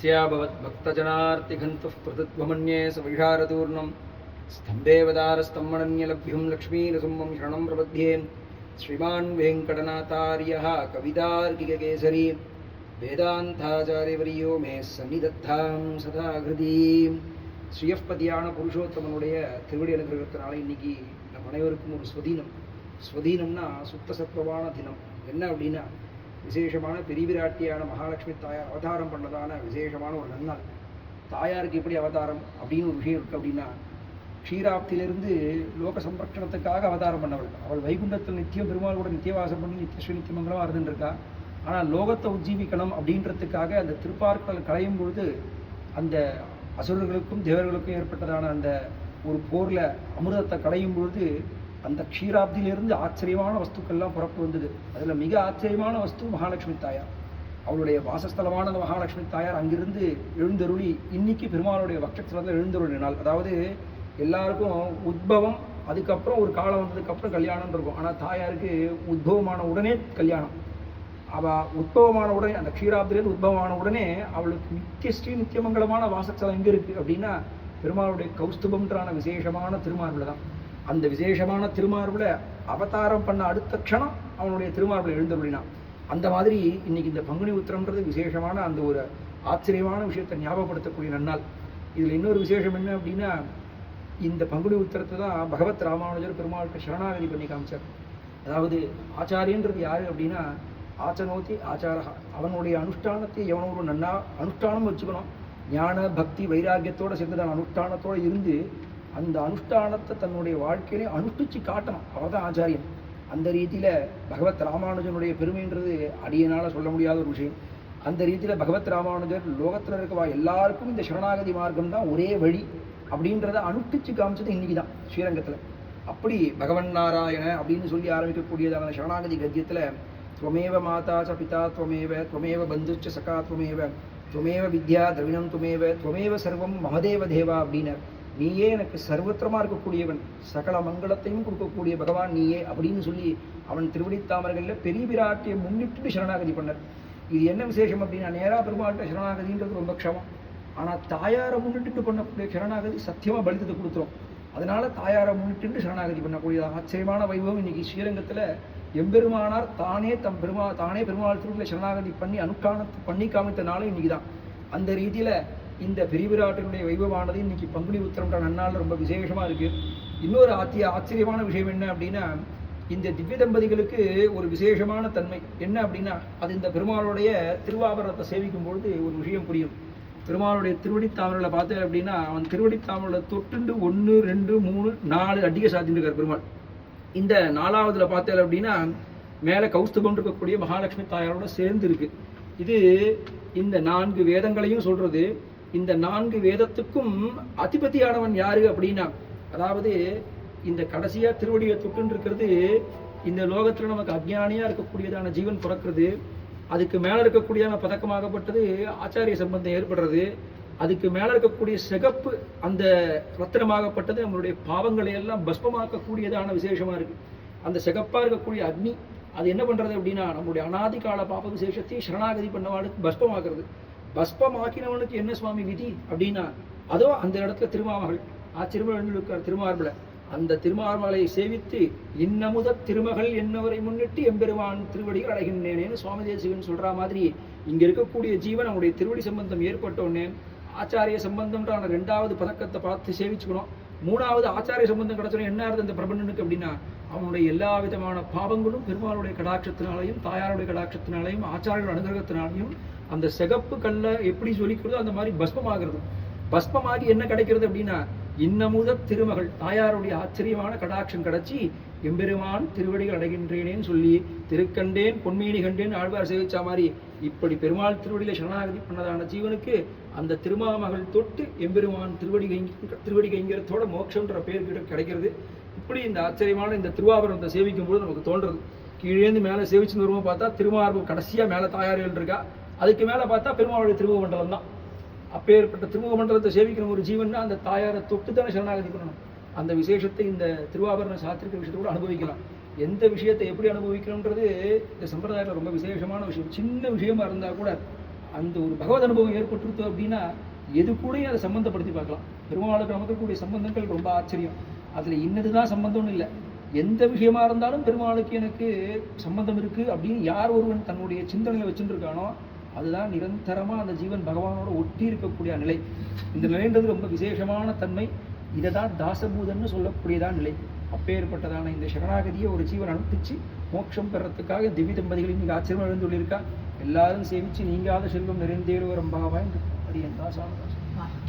यस्याभवत् भक्तजनार्तिघन्तुः पृथुत्वमन्ये सविषारतूर्णं स्तम्भेवदारस्तम्मणन्यलभ्युं लक्ष्मीरसुम्मं शरणं प्रपद्ये श्रीमान् वेङ्कटनाथार्यः कवितार्किककेसरी வேதாந்தாச்சாரியவரியோ மே சன்னிதத்தாம் சதா கிருதி. ஸ்ரீயப்பதியான புருஷோத்தமனுடைய திருவடி அனுகிரகத்தினால இன்னைக்கு நம் அனைவருக்கும் ஒரு ஸ்வதீனம்னா சுத்த சத்வமான தினம். என்ன அப்படின்னா விசேஷமான பெரியவிராட்டியான மகாலட்சுமி தாயார் அவதாரம் பண்ணதான விசேஷமான ஒரு நன்னாள். தாயாருக்கு எப்படி அவதாரம் அப்படின்னு ஒரு விஷயம் இருக்குது அப்படின்னா, க்ஷீராப்தியிலிருந்து லோக சம்ரட்சணத்துக்காக அவதாரம் பண்ணவள். அவள் வைகுண்டத்தில் நித்தியம் பெருமாள் கூட நித்தியவாசம் பண்ணி நித்தியஸ்ரீ நித்தியமங்கலமாக இருந்துருக்கா. ஆனால் லோகத்தை உஜ்ஜீவிக்கணும் அப்படின்றதுக்காக அந்த திருப்பார்க்கடல் களையும் பொழுது அந்த அசுரர்களுக்கும் தேவர்களுக்கும் ஏற்பட்டதான அந்த ஒரு போரில் அமிர்தத்தை களையும் பொழுது அந்த க்ஷீராப்தியிலிருந்து ஆச்சரியமான வஸ்துக்கள்லாம் புறப்பு வந்தது. அதில் மிக ஆச்சரியமான வஸ்து மகாலட்சுமி தாயார். அவளுடைய வாசஸ்தலமான அந்த மகாலட்சுமி தாயார் அங்கிருந்து எழுந்தருளி இன்னைக்கு பெருமாளுடைய வட்சத்திரத்தில் எழுந்தருளினாள். அதாவது எல்லாருக்கும் உத்பவம், அதுக்கப்புறம் ஒரு காலம் வந்ததுக்கப்புறம் கல்யாணம் இருக்கும். ஆனால் தாயாருக்கு உத்பவமான உடனே கல்யாணம். அவள் உத்பவமான உடனே, அந்த க்ஷீராப்திலேருந்து உத்பவமான உடனே அவளுக்கு நித்தியஸ்ரீ நித்தியமங்கலமான வாசஸ்தலம் எங்கே இருக்குது அப்படின்னா பெருமாளுடைய கௌஸ்துபம்ன்றான விசேஷமான திருமார்பில் தான். அந்த விசேஷமான திருமார்பில் அவதாரம் பண்ண அடுத்த க்ஷணம் அவனுடைய திருமார்பில் எழுந்தருளினான். அந்த மாதிரி இன்னைக்கு இந்த பங்குனி உத்திரம்ன்றது விசேஷமான அந்த ஒரு ஆச்சரியமான விஷயத்தை ஞாபகப்படுத்தக்கூடிய நன்னாள். இதில் இன்னொரு விசேஷம் என்ன அப்படின்னா, இந்த பங்குனி உத்திரத்தை தான் பகவத் ராமானுஜர் பெருமாளுக்கு சரணாகதி பண்ணி காமிச்சார். அதாவது ஆச்சாரியன்றது யாரு அப்படின்னா, ஆச்சனோத்தி ஆச்சாரா, அவனுடைய அனுஷ்டானத்தை எவனோ ஒரு நன்னா அனுஷ்டானம் வச்சுக்கணும். ஞான பக்தி வைராக்கியத்தோடு சேர்ந்துதான் அனுஷ்டானத்தோடு இருந்து அந்த அனுஷ்டானத்தை தன்னுடைய வாழ்க்கையிலே அனுஷ்டிச்சு காட்டணும். அவர் தான் ஆச்சாரியன். அந்த ரீதியில் பகவத் ராமானுஜனுடைய பெருமைன்றது அடியனால் சொல்ல முடியாத ஒரு விஷயம். அந்த ரீதியில் பகவத் ராமானுஜர் லோகத்தில் இருக்கவா எல்லாருக்கும் இந்த சரணாகதி மார்க்கம் தான் ஒரே வழி அப்படின்றத அனுஷ்டிச்சு காமிச்சது இன்னைக்கு தான் ஸ்ரீரங்கத்தில். அப்படி பகவன் நாராயண அப்படின்னு சொல்லி ஆரம்பிக்கக்கூடியதான சரணாகதி கத்தியத்தில் त्वमेव माता च पिता त्वमेव त्वमेव बन्धुश्च सखा त्वमेव त्वमेव विद्या द्रविणं त्वमेव त्वमेव सर्वं மமதேவ தேவா அப்படின்னார். நீயே எனக்கு சர்வத்திரமாக இருக்கக்கூடியவன், சகல மங்களத்தையும் கொடுக்கக்கூடிய பகவான் நீயே அப்படின்னு சொல்லி அவன் திருவடித்தாமர்களில் பெரிய விராட்டியை முன்னிட்டு சரணாகதி பண்ணார். இது என்ன விசேஷம் அப்படின்னா, நேராக பெருமாள்கிட்ட சரணாகதின்றது ரொம்ப க்ஷமம். ஆனால் தாயாரை முன்னிட்டு பண்ணக்கூடிய சரணாகதி சத்தியமாக பலிதத்தை கொடுத்துரும். அதனால தாயாரை முன்னிட்டு சரணாகதி பண்ணக்கூடிய ஆச்சரியமான வைபவம் இன்னைக்கு ஸ்ரீரங்கத்தில் எம்பெருமானார் தானே பெருமாள் திருவிழா சரணாகதி பண்ணி அனுஷ்டானத்தை பண்ணி காமித்தனால இன்னைக்கு தான். அந்த ரீதியில் இந்த பெரியவிராட்டினுடைய வைபவமானது இன்னைக்கு பங்குனி உத்திரம்ன்ற நன்னாள் ரொம்ப விசேஷமாக இருக்குது. இன்னொரு ஆச்சரியமான விஷயம் என்ன அப்படின்னா, இந்த திவ்ய தம்பதிகளுக்கு ஒரு விசேஷமான தன்மை என்ன அப்படின்னா, அது இந்த பெருமாளுடைய திருவாபரணத்தை சேவிக்கும் பொழுது ஒரு விஷயம் புரியும். பெருமாளுடைய திருவடித்தாமர்களை பார்த்தேன் அப்படின்னா, அவன் திருவடித்தாமர்களை தொட்டுண்டு 1 2 3 4 அடிக்க சாத்திட்டு இருக்கார் பெருமாள். இந்த 4ஆவதுல பார்த்தேன் அப்படின்னா மேலே கௌஸ்துபம் இருக்கக்கூடிய மகாலட்சுமி தாயாரோட சேர்ந்து இருக்கு. இது இந்த 4 வேதங்களையும் சொல்றது. இந்த 4 வேதத்துக்கும் அதிபதியானவன் யாரு அப்படின்னா, அதாவது இந்த கடைசியா திருவடியை தொட்டுன்னு இருக்கிறது இந்த லோகத்துல நமக்கு அஜ்ஞானியா இருக்கக்கூடியதான ஜீவன் பிறக்கிறது. அதுக்கு மேல இருக்கக்கூடியதான பதக்கமாகப்பட்டது ஆச்சாரிய சம்பந்தம் ஏற்படுறது. அதுக்கு மேலே இருக்கக்கூடிய சிகப்பு அந்த ரத்தினமாகப்பட்டது நம்மளுடைய பாவங்களை எல்லாம் பஸ்பமாக்கக்கூடியதான விசேஷமாக இருக்குது. அந்த சிகப்பாக இருக்கக்கூடிய அக்னி அது என்ன பண்ணுறது அப்படின்னா, நம்மளுடைய அனாதி கால பாப விசேஷத்தை சரணாகதி பண்ணவாளுக்கு பஸ்பமாக்குறது. பஸ்பமாக்கினவனுக்கு என்ன சுவாமி விதி அப்படின்னா, அதோ அந்த இடத்துல திருமாமகள் ஆச்சரியமாக எழுந்திருக்கார் திருமார்பில். அந்த திருமார்மலை சேவித்து இன்னமுத திருமகள் என்னவரை முன்னிட்டு எம்பெருமான் திருவடிகள் அடைகின்றேனேன்னு சுவாமி தேசிகன் சொல்கிற மாதிரி இங்கே இருக்கக்கூடிய ஜீவன் அவனுடைய திருவடி சம்பந்தம் ஏற்பட்டோன்னே ஆச்சாரிய சம்பந்தம்ன்ற 2வது பதக்கத்தை பார்த்து சேவிச்சுக்கணும். 3வது ஆச்சாரிய சம்பந்தம் கிடைச்சோன்னா என்ன ஆகுது அந்த பிரபண்டனுக்கு அப்படின்னா, அவனுடைய எல்லா விதமான பாவங்களும் பெருமாளுடைய கடாட்சத்தினாலையும் தாயாருடைய கடாட்சத்தினாலையும் ஆச்சாரியோட அனுகிரகத்தினாலையும் அந்த சிகப்பு கல்லை எப்படி சொல்லிக்கிறதோ அந்த மாதிரி பஸ்பமாகிறது. பஸ்பமாகி என்ன கிடைக்கிறது அப்படின்னா, இன்னமுத திருமகள் தாயாருடைய ஆச்சரியமான கடாட்சம் கிடைச்சி எம்பெருமான் திருவடிகள் அடைகின்றேனேன்னு சொல்லி திருக்கண்டேன் பொன்மீனி கண்டேன் ஆழ்வார் சேவிச்சா மாதிரி இப்படி பெருமாள் திருவடியில் சரணாகதி பண்ணதான ஜீவனுக்கு அந்த திருமாமகள் தொட்டு எம்பெருமான் திருவடி கைங்கிறதோட மோட்சம்ன்ற பேர் கிடைக்கிறது. இப்படி இந்த ஆச்சரியமான இந்த திருவாபரணத்தை சேவிக்கும் போது நமக்கு தோன்றது, கீழேந்து மேலே சேவிச்சுன்னு வரும்போது பார்த்தா திருமார்பு கடைசியாக மேலே தாயார்கள் இருக்கா, அதுக்கு மேலே பார்த்தா பெருமாளுடைய திருமுக மண்டலம் தான். அப்பேற்பட்ட திருமுக மண்டலத்தை சேவிக்கிற ஒரு ஜீவன்னா அந்த தாயாரை தொட்டு தானே சரணாகதி பண்ணணும். அந்த விசேஷத்தை இந்த திருவாபரண சாத்திரிக்க விஷயத்தை கூட அனுபவிக்கலாம். எந்த விஷயத்தை எப்படி அனுபவிக்கணுன்றது இந்த சம்பிரதாயத்தில் ரொம்ப விசேஷமான விஷயம். சின்ன விஷயமா இருந்தால் கூட அந்த ஒரு பகவத் அனுபவம் ஏற்பட்டுருத்து அப்படின்னா எது கூடயும் அதை சம்பந்தப்படுத்தி பார்க்கலாம். பெருமாளுக்கு நமக்கு கூடிய சம்பந்தங்கள் ரொம்ப ஆச்சரியம். அதில் இன்னதுதான் சம்பந்தம்னு இல்லை, எந்த விஷயமா இருந்தாலும் பெருமாளுக்கு எனக்கு சம்பந்தம் இருக்குது அப்படின்னு யார் ஒருவன் தன்னுடைய சிந்தனையில் வச்சுருக்கானோ அதுதான் நிரந்தரமாக அந்த ஜீவன் பகவானோட ஒட்டி இருக்கக்கூடிய நிலை. இந்த நிலைன்றது ரொம்ப விசேஷமான தன்மை. இதை தான் தாசபூதன்னு சொல்லக்கூடியதான் நிலை. அப்பேற்பட்டதான இந்த சரணாகதியை ஒரு ஜீவன் அனுப்பிச்சு மோட்சம் பெறத்துக்காக திவ்ய தம்பதிகள் இன்னைக்கு ஆச்சரியம் எழுந்துள்ளிருக்கா. எல்லாரும் சேவிச்சு நீங்காத செல்வம் நிறைந்தேறுவரும் பாவாய் அடியன் தாசான